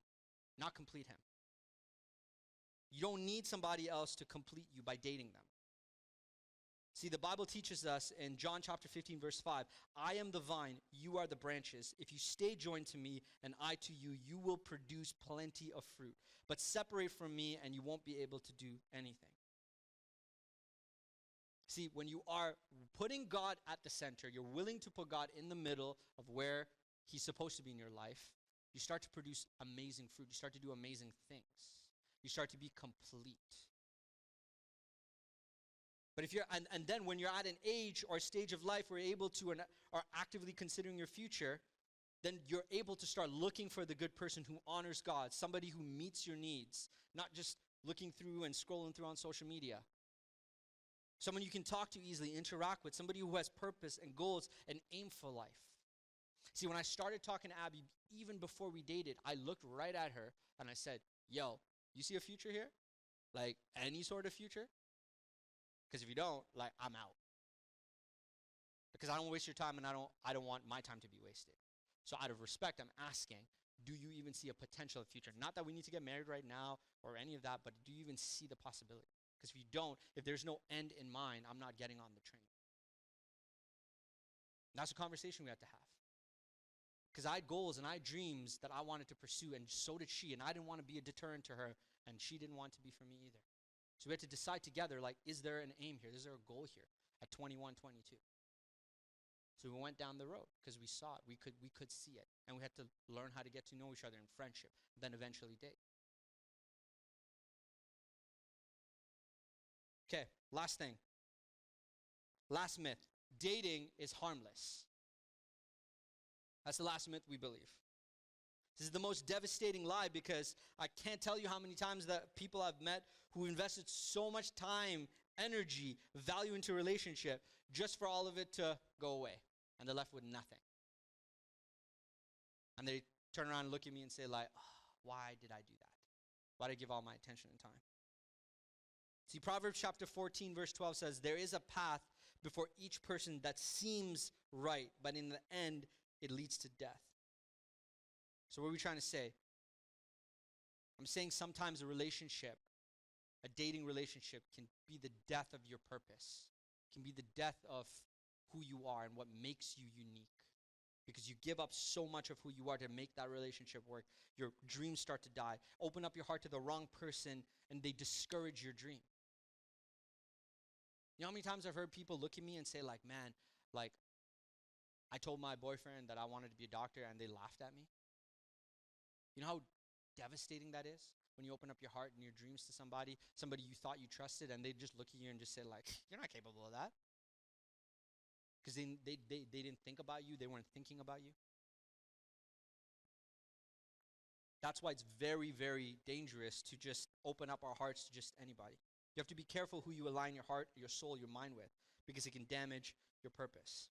not complete him. You don't need somebody else to complete you by dating them. See, the Bible teaches us in John chapter 15, verse 5, I am the vine, you are the branches. If you stay joined to me and I to you, you will produce plenty of fruit. But separate from me and you won't be able to do anything. See, when you are putting God at the center, you're willing to put God in the middle of where he's supposed to be in your life, you start to produce amazing fruit. You start to do amazing things. You start to be complete. But if you're, and then when you're at an age or stage of life where you're able to and are actively considering your future, then you're able to start looking for the good person who honors God, somebody who meets your needs, not just looking through and scrolling through on social media. Someone you can talk to easily, interact with, somebody who has purpose and goals and aim for life. See, when I started talking to Abby, even before we dated, I looked right at her and I said, yo, you see a future here? Like any sort of future? Because if you don't, like, I'm out. Because I don't waste your time and I don't want my time to be wasted. So out of respect, I'm asking, do you even see a potential future? Not that we need to get married right now or any of that, but do you even see the possibility? Because if you don't, if there's no end in mind, I'm not getting on the train. And that's a conversation we had to have. Because I had goals and I had dreams that I wanted to pursue, and so did she. And I didn't want to be a deterrent to her, and she didn't want to be for me either. So we had to decide together, like, is there an aim here? Is there a goal here at 21, 22? So we went down the road because we saw it. We could see it. And we had to learn how to get to know each other in friendship, then eventually date. Okay, last thing. Last myth. Dating is harmless. That's the last myth we believe. This is the most devastating lie because I can't tell you how many times that people I've met who invested so much time, energy, value into a relationship just for all of it to go away. And they're left with nothing. And they turn around and look at me and say like, oh, why did I do that? Why did I give all my attention and time? See, Proverbs chapter 14, verse 12 says, there is a path before each person that seems right, but in the end, it leads to death. So what are we trying to say? I'm saying sometimes a relationship, a dating relationship, can be the death of your purpose, can be the death of who you are and what makes you unique. Because you give up so much of who you are to make that relationship work. Your dreams start to die. Open up your heart to the wrong person and they discourage your dream. You know how many times I've heard people look at me and say like, man, like, I told my boyfriend that I wanted to be a doctor and they laughed at me. You know how devastating that is? When you open up your heart and your dreams to somebody you thought you trusted, and they just look at you and just say like, you're not capable of that. Because they didn't think about you. They weren't thinking about you. That's why it's very, very dangerous to just open up our hearts to just anybody. You have to be careful who you align your heart, your soul, your mind with, because it can damage your purpose.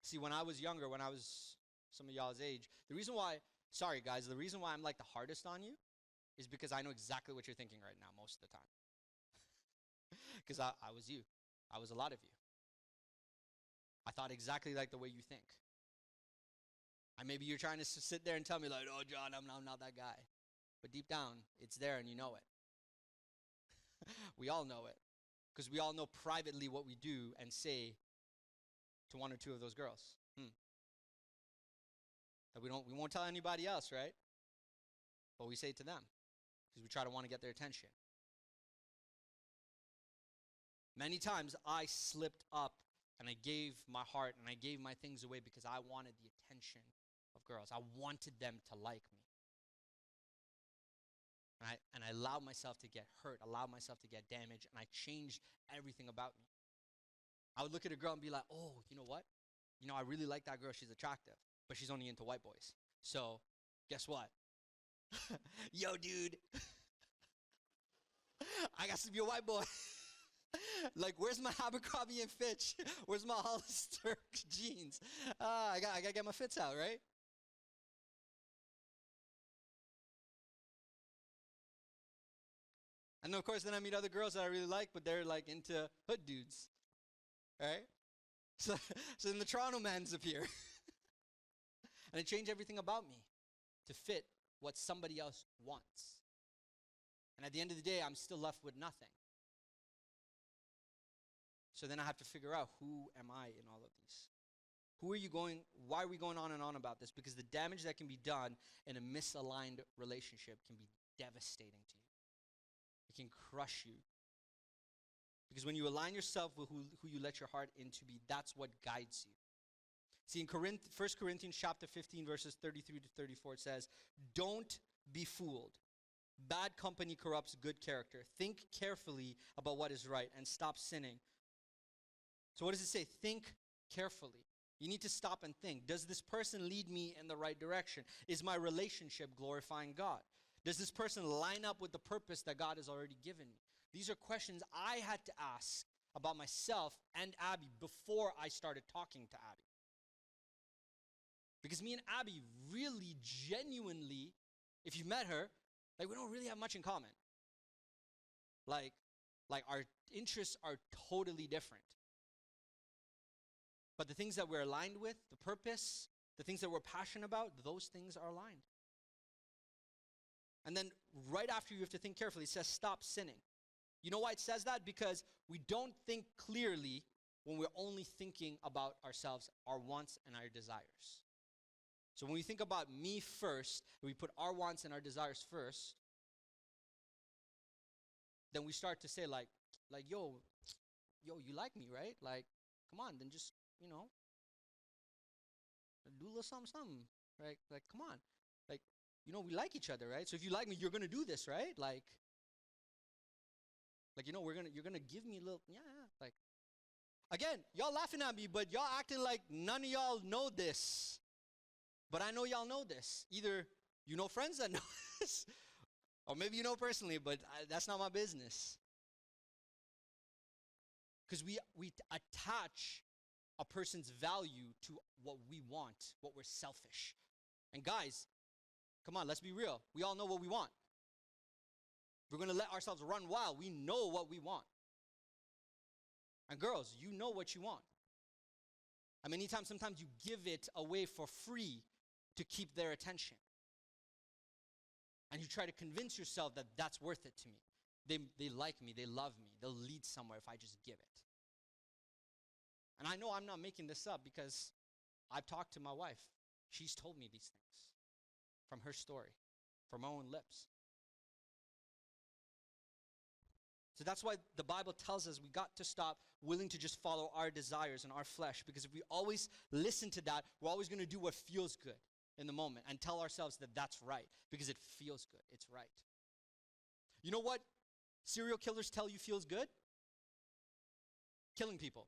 See, when I was younger, when I was some of y'all's age, the reason why I'm like the hardest on you is because I know exactly what you're thinking right now most of the time. Because I was you. I was a lot of you. I thought exactly like the way you think. And maybe you're trying to sit there and tell me like, oh, John, I'm not that guy. But deep down, it's there and you know it. We all know it. Because we all know privately what we do and say to one or two of those girls. That we won't tell anybody else, right? But we say it to them because we try to want to get their attention. Many times I slipped up and I gave my heart and I gave my things away because I wanted the attention of girls. I wanted them to like me. And I allowed myself to get hurt, allowed myself to get damaged, and I changed everything about me. I would look at a girl and be like, oh, you know what? You know, I really like that girl. She's attractive, but she's only into white boys. So guess what? Yo, dude. I got to be a white boy. Like, where's my Abercrombie and Fitch? Where's my Hollister jeans? I got to get my fits out, right? And of course, then I meet other girls that I really like, but they're like into hood dudes, right? So then the Toronto mans appear. And it changed everything about me to fit what somebody else wants. And at the end of the day, I'm still left with nothing. So then I have to figure out, who am I in all of these? Why are we going on and on about this? Because the damage that can be done in a misaligned relationship can be devastating to you. It can crush you. Because when you align yourself with who you let your heart into be, that's what guides you. See, in 1 Corinthians chapter 15, verses 33 to 34, it says, don't be fooled. Bad company corrupts good character. Think carefully about what is right and stop sinning. So what does it say? Think carefully. You need to stop and think. Does this person lead me in the right direction? Is my relationship glorifying God? Does this person line up with the purpose that God has already given me? These are questions I had to ask about myself and Abby before I started talking to Abby. Because me and Abby really, genuinely, if you met her, like, we don't really have much in common. Like our interests are totally different. But the things that we're aligned with, the purpose, the things that we're passionate about, those things are aligned. And then right after, you have to think carefully. It says stop sinning. You know why it says that? Because we don't think clearly when we're only thinking about ourselves, our wants and our desires. So when we think about me first, and we put our wants and our desires first, then we start to say like, like, yo, you like me, right? Like, come on, then just, you know, do a little something, something, right? Like, come on. Like, you know, we like each other, right? So if you like me, you're gonna do this, right? Like, you know, you're gonna give me a little, yeah, yeah. Like, again, y'all laughing at me, but y'all acting like none of y'all know this. But I know y'all know this. Either you know friends that know this, or maybe you know personally, but that's not my business. Because we attach a person's value to what we want, what we're selfish. And guys, come on, let's be real. We all know what we want. We're going to let ourselves run wild. We know what we want. And girls, you know what you want. I mean, sometimes you give it away for free to keep their attention. And you try to convince yourself that that's worth it to me. They like me, they love me, they'll lead somewhere if I just give it. And I know I'm not making this up because I've talked to my wife. She's told me these things from her story, from her own lips. So that's why the Bible tells us we got to stop willing to just follow our desires and our flesh, because if we always listen to that, we're always going to do what feels good in the moment and tell ourselves that that's right because it feels good. It's right. You know what serial killers tell you feels good? Killing people.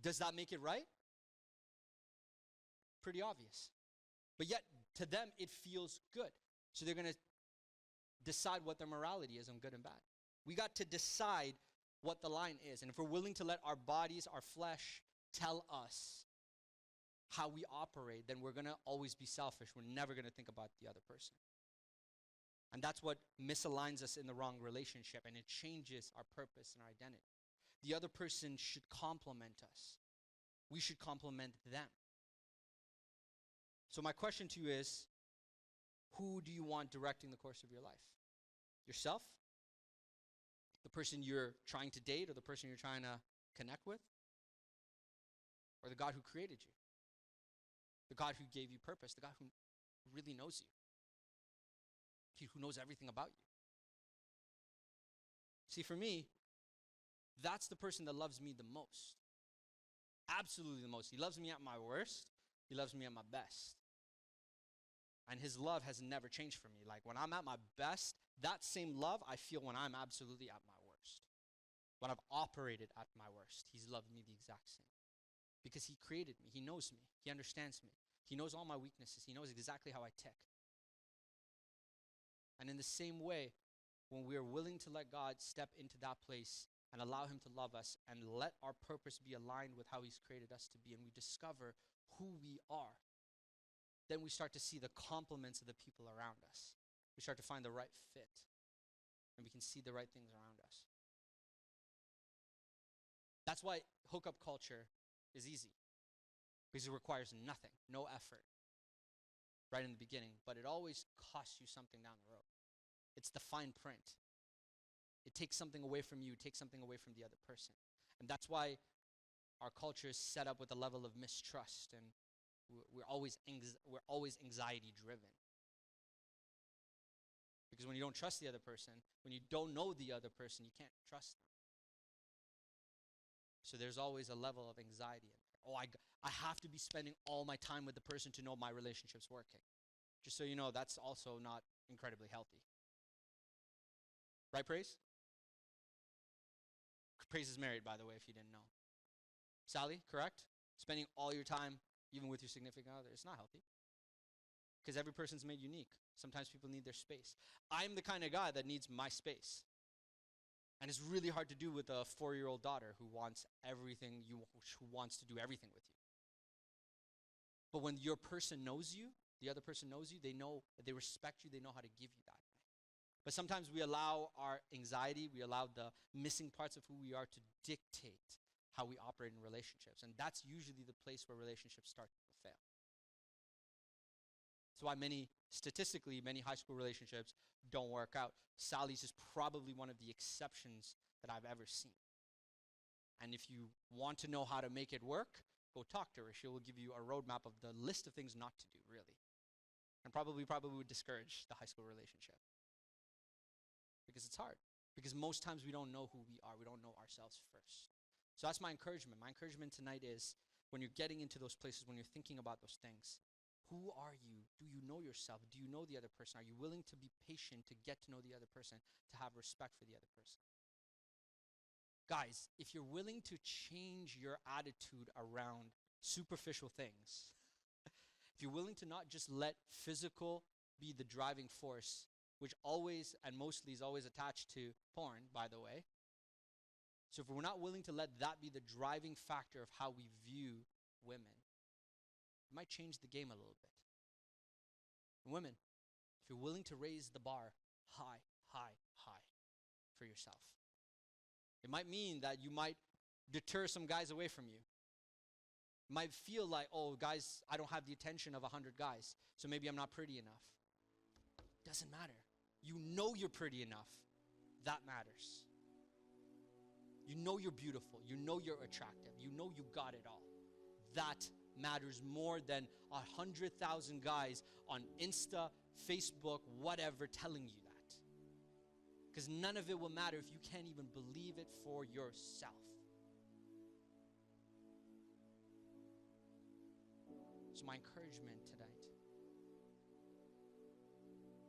Does that make it right? Pretty obvious. But yet, to them, it feels good. So they're going to decide what their morality is on good and bad. We got to decide what the line is. And if we're willing to let our bodies, our flesh, tell us how we operate, then we're going to always be selfish. We're never going to think about the other person. And that's what misaligns us in the wrong relationship, and it changes our purpose and our identity. The other person should complement us. We should complement them. So my question to you is, who do you want directing the course of your life? Yourself? The person you're trying to date, or the person you're trying to connect with? Or the God who created you? The God who gave you purpose? The God who really knows you? He who knows everything about you? See, for me, that's the person that loves me the most. Absolutely the most. He loves me at my worst. He loves me at my best. And his love has never changed for me. Like when I'm at my best, that same love I feel when I'm absolutely at my worst. When I've operated at my worst, he's loved me the exact same. Because he created me. He knows me. He understands me. He knows all my weaknesses. He knows exactly how I tick. And in the same way, when we are willing to let God step into that place and allow him to love us and let our purpose be aligned with how he's created us to be, and we discover who we are, then we start to see the compliments of the people around us. We start to find the right fit, and we can see the right things around us. That's why hookup culture is easy, because it requires nothing, no effort, right in the beginning, but it always costs you something down the road. It's the fine print. It takes something away from you, takes something away from the other person. And that's why our culture is set up with a level of mistrust, and we're always anxiety driven. Because when you don't trust the other person, when you don't know the other person, you can't trust them. So there's always a level of anxiety in there. Oh, I have to be spending all my time with the person to know my relationship's working. Just so you know, that's also not incredibly healthy. Right, Praise? Praise is married, by the way, if you didn't know. Sally, correct? Spending all your time, even with your significant other, it's not healthy. Because every person's made unique. Sometimes people need their space. I'm the kind of guy that needs my space. And it's really hard to do with a 4-year-old daughter who wants everything, who wants to do everything with you. But when your person knows you, the other person knows you, they know, they respect you, they know how to give you that. But sometimes we allow our anxiety, we allow the missing parts of who we are to dictate how we operate in relationships. And that's usually the place where relationships start to fail. That's why statistically, many high school relationships don't work out. Sally's is probably one of the exceptions that I've ever seen. And if you want to know how to make it work, go talk to her. She will give you a roadmap of the list of things not to do, really. And probably would discourage the high school relationship. Because it's hard. Because most times we don't know who we are. We don't know ourselves first. So that's my encouragement. My encouragement tonight is when you're getting into those places, when you're thinking about those things, who are you? Do you know yourself? Do you know the other person? Are you willing to be patient to get to know the other person, to have respect for the other person? Guys, if you're willing to change your attitude around superficial things, if you're willing to not just let physical be the driving force, which always and mostly is always attached to porn, by the way. So if we're not willing to let that be the driving factor of how we view women, it might change the game a little bit. And women, if you're willing to raise the bar high, high, high for yourself, it might mean that you might deter some guys away from you. It might feel like, oh, guys, I don't have the attention of 100 guys, so maybe I'm not pretty enough. Doesn't matter. You know you're pretty enough. That matters. You know you're beautiful. You know you're attractive. You know you got it all. That matters more than 100,000 guys on Insta, Facebook, whatever, telling you that. Because none of it will matter if you can't even believe it for yourself. So my encouragement tonight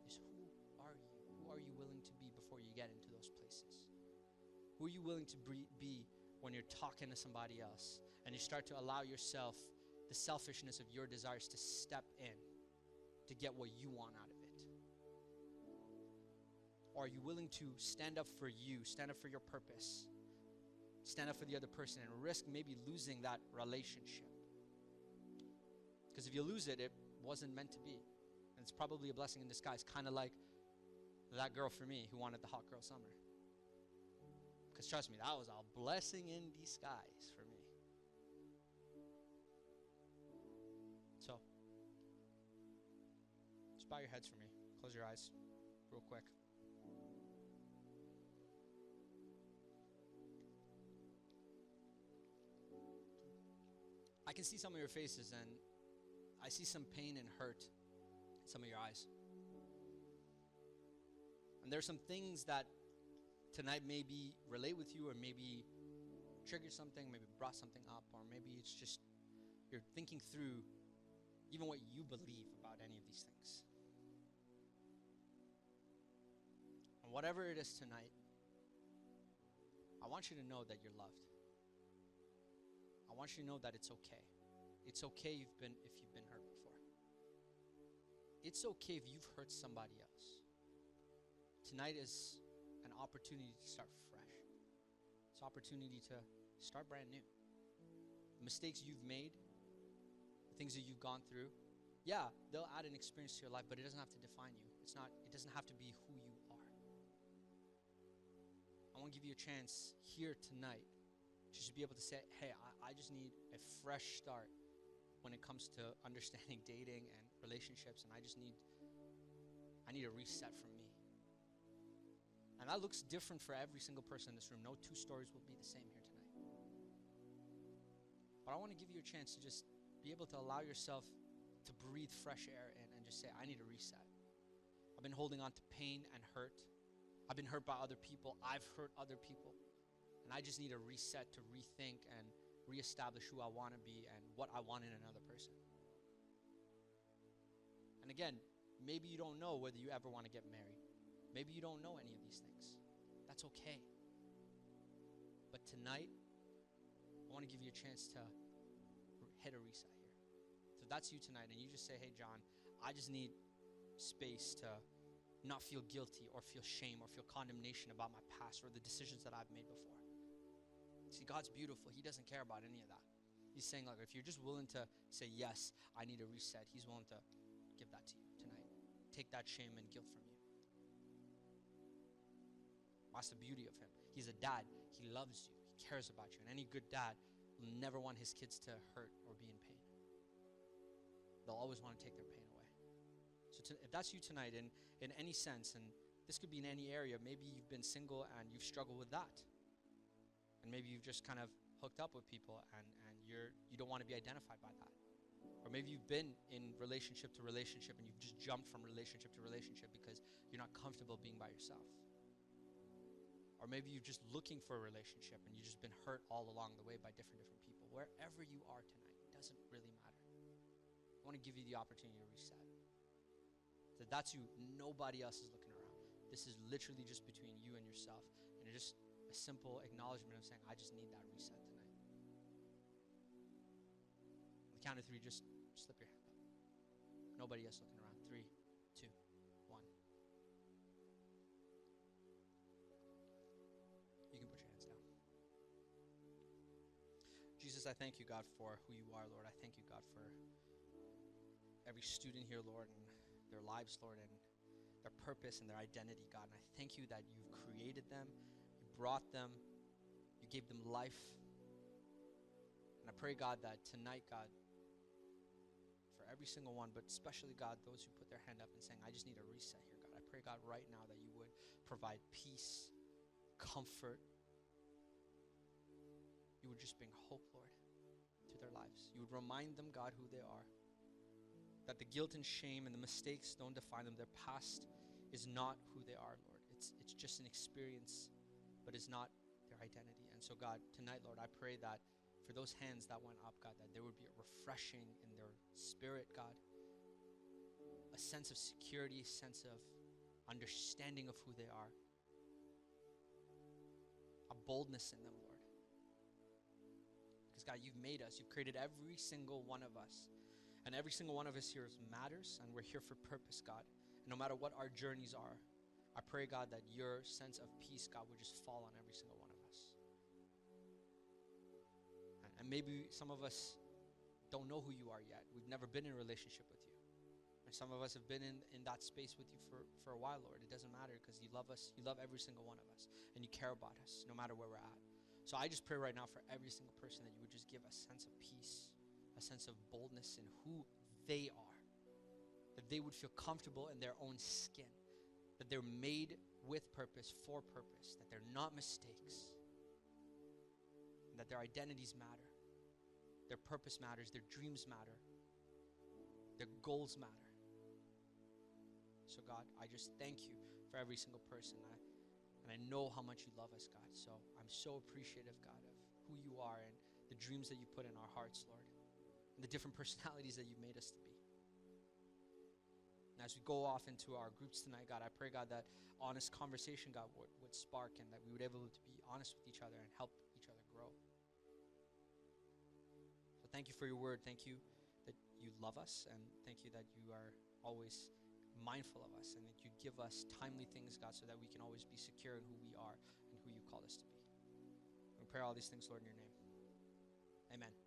is, who are you? Who are you willing to be before you get into those places? Who are you willing to be when you're talking to somebody else and you start to allow yourself the selfishness of your desires to step in to get what you want out of it? Or are you willing to stand up for you, stand up for your purpose, stand up for the other person, and risk maybe losing that relationship? Because if you lose it, it wasn't meant to be. And it's probably a blessing in disguise, kind of like that girl for me who wanted the hot girl summer. Because trust me, that was a blessing in disguise for me. So, just bow your heads for me. Close your eyes real quick. I can see some of your faces, and I see some pain and hurt in some of your eyes. And there's some things that tonight maybe relate with you, or maybe triggered something, maybe brought something up, or maybe it's just you're thinking through even what you believe about any of these things. And whatever it is tonight, I want you to know that you're loved. I want you to know that it's okay. It's okay if you've been hurt before. It's okay if you've hurt somebody else. Tonight is an opportunity to start fresh. It's an opportunity to start brand new. The mistakes you've made, the things that you've gone through, yeah, they'll add an experience to your life, but it doesn't have to define you. It doesn't have to be who you are. I want to give you a chance here tonight to just be able to say, hey, I just need a fresh start when it comes to understanding dating and relationships, and I need a reset from me. And that looks different for every single person in this room. No two stories will be the same here tonight. But I want to give you a chance to just be able to allow yourself to breathe fresh air in and just say, I need a reset. I've been holding on to pain and hurt. I've been hurt by other people. I've hurt other people. And I just need a reset to rethink and reestablish who I want to be and what I want in another person. And again, maybe you don't know whether you ever want to get married. Maybe you don't know any of these things. That's okay. But tonight, I want to give you a chance to hit a reset here. So if that's you tonight, and you just say, hey, John, I just need space to not feel guilty or feel shame or feel condemnation about my past or the decisions that I've made before. See, God's beautiful. He doesn't care about any of that. He's saying, like, if you're just willing to say, yes, I need a reset, he's willing to give that to you tonight. Take that shame and guilt from you. That's the beauty of him. He's a dad. He loves you. He cares about you. And any good dad will never want his kids to hurt or be in pain. They'll always want to take their pain away. So if that's you tonight in any sense, and this could be in any area, maybe you've been single and you've struggled with that. And maybe you've just kind of hooked up with people and you don't want to be identified by that. Or maybe you've been in relationship to relationship and you've just jumped from relationship to relationship because you're not comfortable being by yourself. Or maybe you're just looking for a relationship and you've just been hurt all along the way by different people. Wherever you are tonight, it doesn't really matter. I want to give you the opportunity to reset. So that's you. Nobody else is looking around. This is literally just between you and yourself. And it's just a simple acknowledgement of saying, I just need that reset tonight. On the count of 3, just slip your hand up. Nobody else looking around. 3, 2, 1. You can put your hands down. Jesus, I thank you, God, for who you are, Lord. I thank you, God, for every student here, Lord, and their lives, Lord, and their purpose and their identity, God. And I thank you that you've created them, you brought them, you gave them life. And I pray, God, that tonight, God, for every single one, but especially, God, those who put their hand up and saying, I just need a reset here, God. I pray, God, right now that you would provide peace, comfort. You would just bring hope, Lord, to their lives. You would remind them, God, who they are. That the guilt and shame and the mistakes don't define them. Their past is not who they are, Lord. It's just an experience, but it's not their identity. And so, God, tonight, Lord, I pray that for those hands that went up, God, that there would be a refreshing in their spirit, God. A sense of security, a sense of understanding of who they are. A boldness in them, Lord. Because, God, you've made us. You've created every single one of us. And every single one of us here matters, and we're here for purpose, God. And no matter what our journeys are, I pray, God, that your sense of peace, God, would just fall on every single one of us. And maybe some of us don't know who you are yet. We've never been in a relationship with you. And some of us have been in that space with you for a while, Lord. It doesn't matter because you love us. You love every single one of us. And you care about us no matter where we're at. So I just pray right now for every single person that you would just give a sense of peace, a sense of boldness in who they are, that they would feel comfortable in their own skin, that they're made with purpose, for purpose, that they're not mistakes, and that their identities matter, their purpose matters, their dreams matter, their goals matter. So God, I just thank you for every single person, and I know how much you love us, God, so I'm so appreciative, God, of who you are and the dreams that you put in our hearts, Lord. And the different personalities that you've made us to be. And as we go off into our groups tonight, God, I pray, God, that honest conversation, God, would spark and that we would be able to be honest with each other and help each other grow. So thank you for your word. Thank you that you love us, and thank you that you are always mindful of us and that you give us timely things, God, so that we can always be secure in who we are and who you called us to be. We pray all these things, Lord, in your name. Amen.